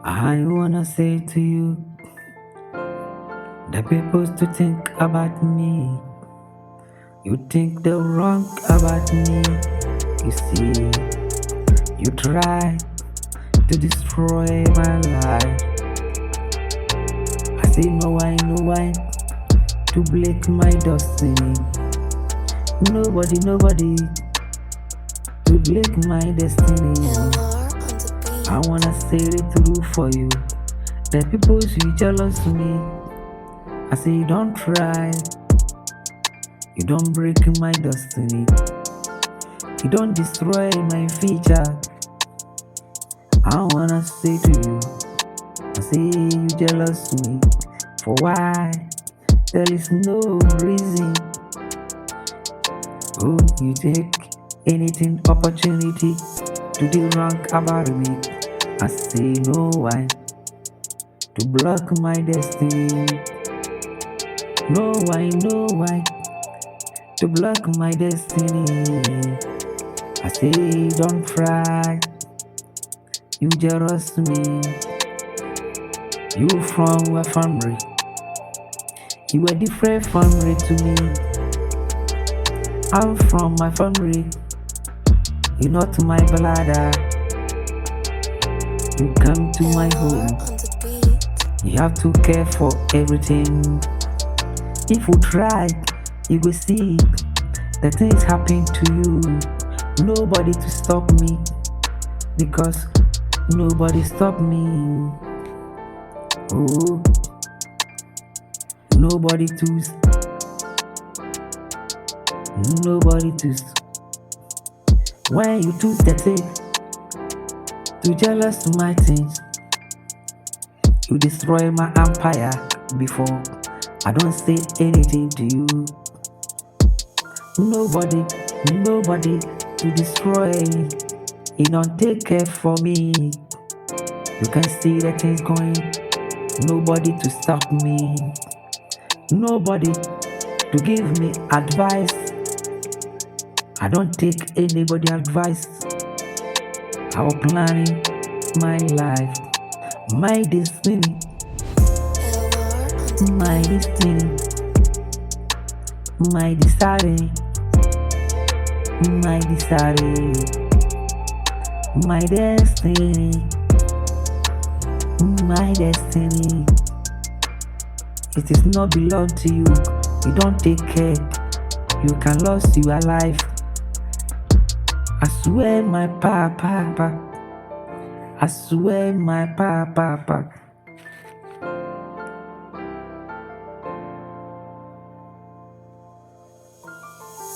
I wanna say to you, the people to think about me. You think the wrong about me. You see, you try to destroy my life. I say no why to break my destiny. Nobody to break my destiny. I wanna say it through for you. The people you jealous me. I say you don't try. You don't break my destiny. You don't destroy my future. I wanna say to you, I say you jealous me. For why? There is no reason. Oh, you take anything opportunity to do wrong about me. I say no why to block my destiny. No why to block my destiny. I say don't try. You jealous me. You from a family. You a different family to me. I'm from my family. You're not my brother. You come to my home. You have to care for everything. If you try, you will see the things happen to you. Nobody to stop me, because nobody stop me. Oh, nobody to when you choose the thing to jealous my things, you destroy my empire. Before I don't say anything to you. Nobody to destroy. You don't take care for me. You can see the things going. Nobody to stop me. Nobody to give me advice. I don't take anybody advice. I'm planning my life, my destiny, my destiny, my deciding, my deciding, my destiny, my destiny. It is not belong to you. You don't take care. You can lose your life. I swear my papa. I swear my papa.